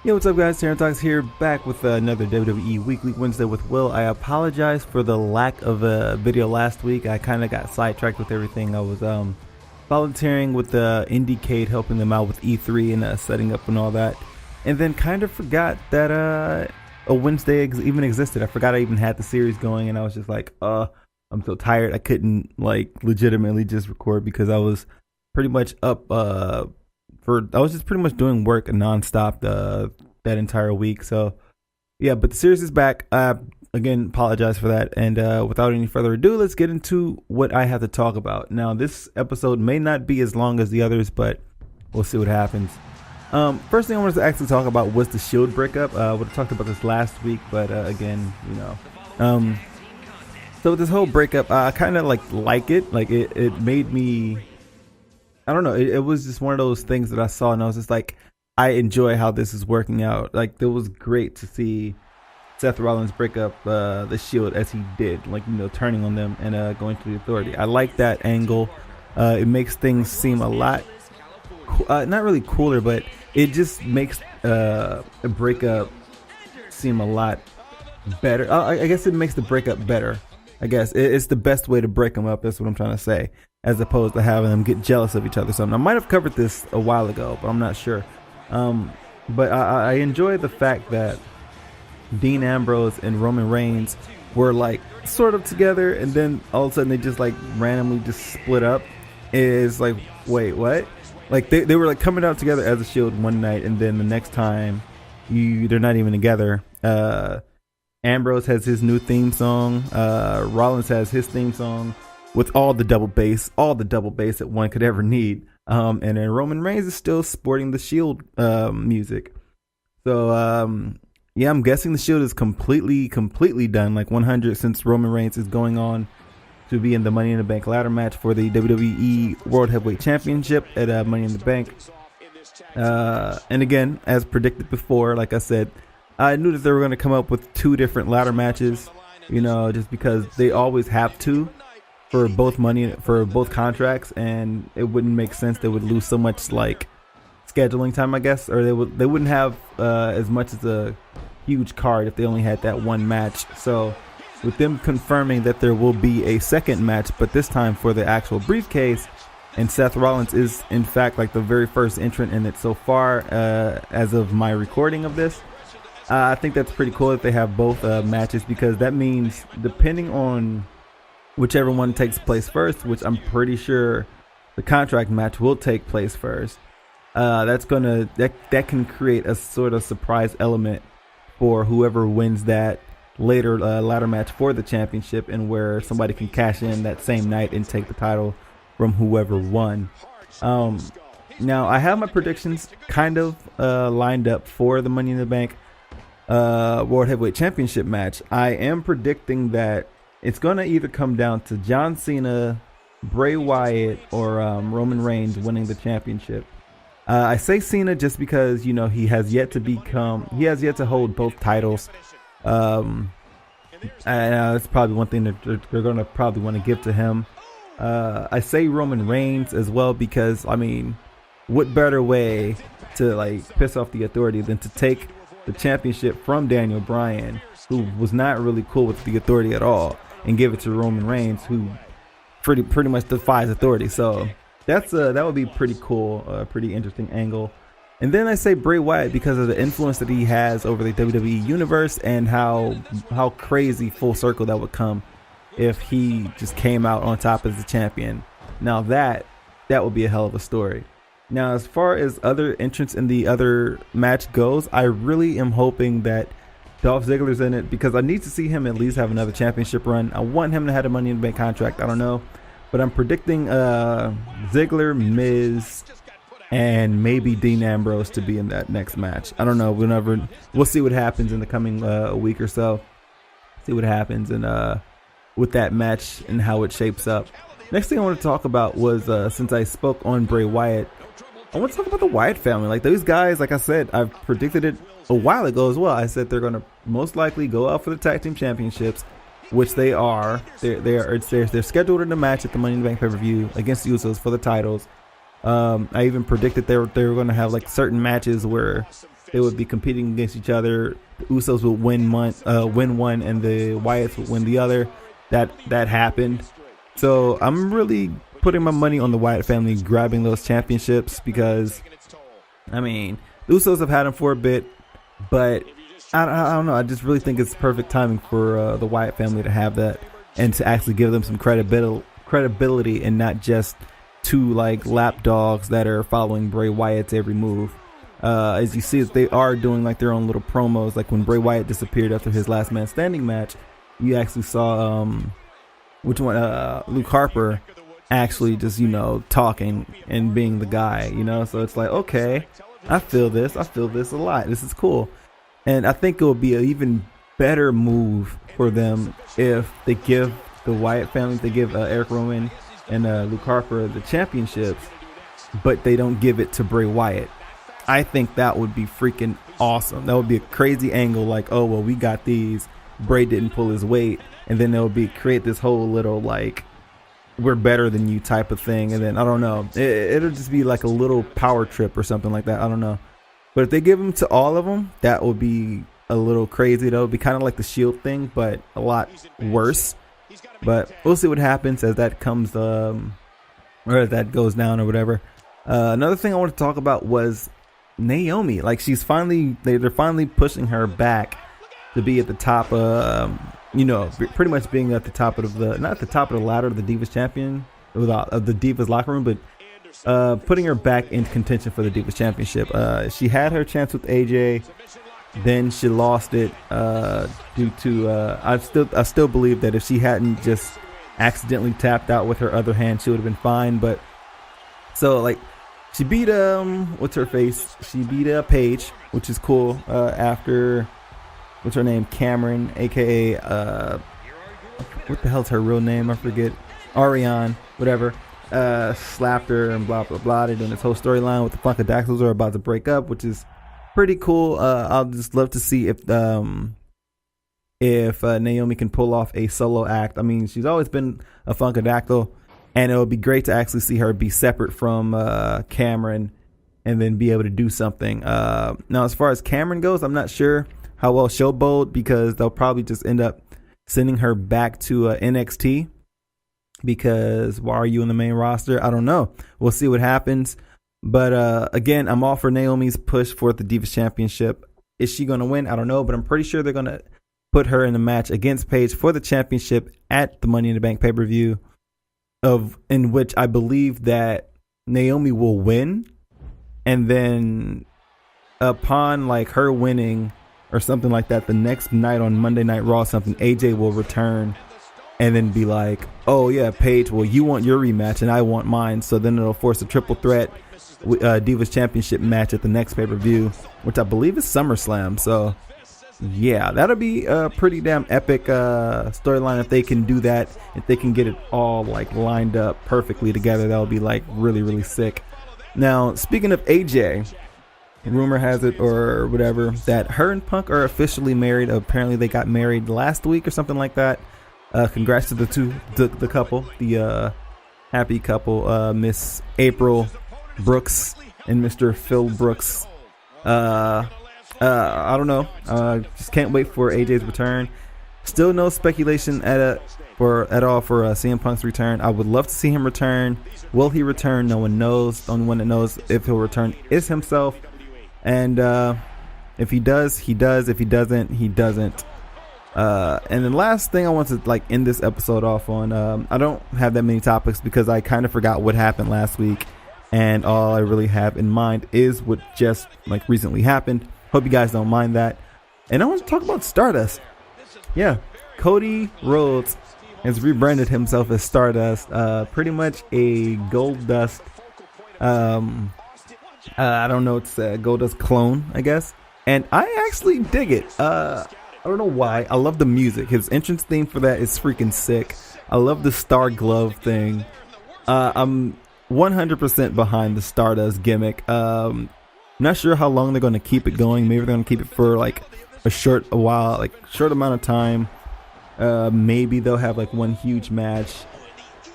Yo, what's up guys, TTarantox here, back with another WWE Weekly Wednesday with Will. I apologize for the lack of a video last week. I kind of got sidetracked with everything. I was volunteering with Indiecade, helping them out with E3 and setting up and all that. And then kind of forgot that a Wednesday even existed. I forgot I even had the series going, and I was just like, I'm so tired. I couldn't like legitimately just record because I was pretty much up I was just pretty much doing work nonstop that entire week. So yeah, but the series is back. Again, apologize for that. And without any further ado, let's get into what I have to talk about. Now, this episode may not be as long as the others, but we'll see what happens. First thing I wanted to actually talk about was the Shield breakup. We would have talked about this last week, but again, you know. So with this whole breakup, I kind of like it. Like it made me, I don't know. It was just one of those things that I saw, and I was just like, I enjoy how this is working out. Like, it was great to see Seth Rollins break up the Shield as he did, like, you know, turning on them and going to the Authority. I like that angle. It makes things seem a lot, not really cooler, but it just makes a breakup seem a lot better. I guess it makes the breakup better. I guess it's the best way to break them up. That's what I'm trying to say, as opposed to having them get jealous of each other. So I might have covered this a while ago, but I'm not sure. But I enjoy the fact that Dean Ambrose and Roman Reigns were like sort of together, and then all of a sudden they just like randomly just split up. It's like, wait, what? Like they were like coming out together as a Shield one night, and then the next time they're not even together. Ambrose has his new theme song. Rollins has his theme song with all the double bass that one could ever need. And then Roman Reigns is still sporting the Shield music. So yeah, I'm guessing the Shield is completely done, like 100, since Roman Reigns is going on to be in the Money in the Bank ladder match for the WWE World Heavyweight Championship at Money in the Bank. And again, as predicted before, like I said, I knew that they were going to come up with two different ladder matches, you know, just because they always have to for both contracts, and it wouldn't make sense. They would lose so much like scheduling time, I guess, or they wouldn't have as much as a huge card if they only had that one match. So with them confirming that there will be a second match, but this time for the actual briefcase, and Seth Rollins is in fact like the very first entrant in it so far as of my recording of this. I think that's pretty cool that they have both matches, because that means depending on whichever one takes place first, which I'm pretty sure the contract match will take place first, that can create a sort of surprise element for whoever wins that later ladder match for the championship, and where somebody can cash in that same night and take the title from whoever won. Now I have my predictions kind of lined up for the Money in the Bank World Heavyweight Championship match. I am predicting that it's going to either come down to John Cena, Bray Wyatt, or Roman Reigns winning the championship. I say Cena just because, you know, he has yet to hold both titles. And it's probably one thing that they're going to probably want to give to him. I say Roman Reigns as well because, I mean, what better way to like piss off the Authority than to take the championship from Daniel Bryan, who was not really cool with the Authority at all, and give it to Roman Reigns, who pretty much defies Authority. So that would be pretty cool, pretty interesting angle. And then I say Bray Wyatt because of the influence that he has over the WWE universe, and how crazy full circle that would come if he just came out on top as the champion. Now that would be a hell of a story. Now, as far as other entrants in the other match goes, I really am hoping that Dolph Ziggler's in it, because I need to see him at least have another championship run. I want him to have a Money in the Bank contract. I don't know, but I'm predicting Ziggler, Miz, and maybe Dean Ambrose to be in that next match. I don't know. We'll see what happens in the coming week or so. See what happens with that match and how it shapes up. Next thing I want to talk about was since I spoke on Bray Wyatt, I want to talk about the Wyatt family. Like, those guys, like I said, I've predicted it a while ago as well. I said they're going to most likely go out for the tag team championships, which they are. They're scheduled in a match at the Money in the Bank pay-per-view against the Usos for the titles. I even predicted they were going to have like certain matches where they would be competing against each other. The Usos would win one, and the Wyatts would win the other. That happened. So I'm really putting my money on the Wyatt family grabbing those championships because, I mean, the Usos have had them for a bit, but I don't know. I just really think it's perfect timing for the Wyatt family to have that and to actually give them some credibility and not just two like lapdogs that are following Bray Wyatt's every move. As you see, they are doing like their own little promos. Like when Bray Wyatt disappeared after his Last Man Standing match, you actually saw Luke Harper actually just, talking and being the guy, so it's like, okay, I feel this a lot. This is cool. And I think it would be an even better move for them if they give the Wyatt family, they give Eric Rowan and Luke Harper the championships, but they don't give it to Bray Wyatt. I think that would be freaking awesome. That would be a crazy angle, like, oh, well, we got these, Bray didn't pull his weight, and then they'll create this whole little, like, we're better than you type of thing, and then, I don't know, it'll just be like a little power trip or something like that, I don't know. But if they give them to all of them, that would be a little crazy. That would be kind of like the Shield thing, but a lot worse. But we'll see what happens as that comes, or as that goes down or whatever. Another thing I want to talk about was Naomi. Like they're finally pushing her back to be at the top. Pretty much being at the top of not at the top of the ladder of the Divas champion, of the Divas locker room, but putting her back in contention for the Divas Championship. She had her chance with AJ, then she lost it due to I still believe that if she hadn't just accidentally tapped out with her other hand, she would have been fine. But so like she beat what's her face? She beat Paige, which is cool. After what's her name? Cameron, aka what the hell's her real name? I forget. Ariane, whatever. Slapped her and blah blah blah. They're doing this whole storyline with the Funkadactyls are about to break up, which is pretty cool. I'll just love to see if Naomi can pull off a solo act. I mean, she's always been a Funkadactyl, and it would be great to actually see her be separate from Cameron and then be able to do something. Now, as far as Cameron goes, I'm not sure how well she'll bold because they'll probably just end up sending her back to NXT. Because why are you in the main roster? I don't know. We'll see what happens. But again, I'm all for Naomi's push for the Divas Championship. Is she going to win? I don't know. But I'm pretty sure they're going to put her in a match against Paige for the championship at the Money in the Bank pay-per-view, in which I believe that Naomi will win. And then upon like her winning or something like that, the next night on Monday Night Raw, AJ will return. And then be like, oh yeah, Paige, well you want your rematch and I want mine. So then it'll force a triple threat Divas Championship match at the next pay-per-view, which I believe is SummerSlam. So yeah, that'll be a pretty damn epic storyline if they can do that. If they can get it all like lined up perfectly together, that'll be like really, really sick. Now, speaking of AJ, rumor has it or whatever that her and Punk are officially married. Apparently they got married last week or something like that. Congrats to the couple, the happy couple, Miss April Brooks and Mr. Phil Brooks. I don't know. Just can't wait for AJ's return. Still no speculation at all for CM Punk's return. I would love to see him return. Will he return? No one knows. The only one that knows if he'll return is himself. And if he does, he does. If he doesn't, he doesn't. And the last thing I want to like end this episode off on, I don't have that many topics because I kind of forgot what happened last week, and all I really have in mind is what just like recently happened. Hope you guys don't mind that. And I want to talk about Stardust. Yeah, Cody Rhodes has rebranded himself as Stardust, pretty much a Goldust. I don't know, it's a Goldust clone, I guess, and I actually dig it. I don't know why. I love the music. His entrance theme for that is freaking sick. I love the star glove thing. I'm 100% behind the Stardust gimmick. Not sure how long they're going to keep it going. Maybe they're going to keep it for like a short amount of time. Maybe they'll have like one huge match,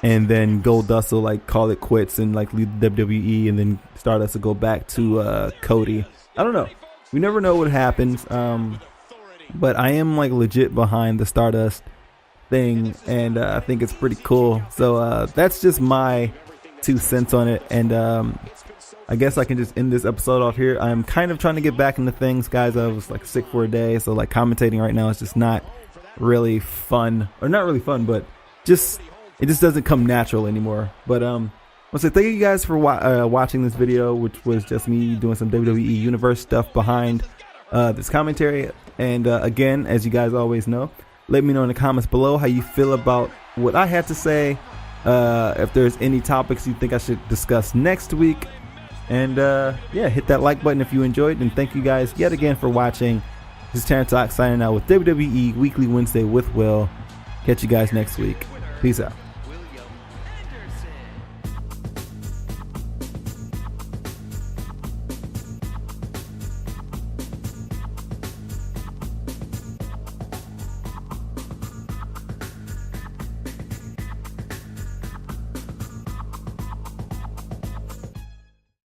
and then Goldust will like call it quits and like leave the WWE, and then Stardust will go back to Cody. I don't know. we never know what happens. But I am like legit behind the Stardust thing, and I think it's pretty cool. So that's just my 2 cents on it, and I guess I can just end this episode off here. I'm kind of trying to get back into things, guys. I was like sick for a day, so like commentating right now is just not really fun, or not really fun, but it just doesn't come natural anymore. But I want to say thank you guys for watching this video, which was just me doing some WWE Universe stuff behind this commentary. And again, as you guys always know, let me know in the comments below how you feel about what I had to say. If there's any topics you think I should discuss next week. And yeah, hit that like button if you enjoyed. And thank you guys yet again for watching. This is TTarantox signing out with WWE Weekly Wednesday with Will. Catch you guys next week. Peace out.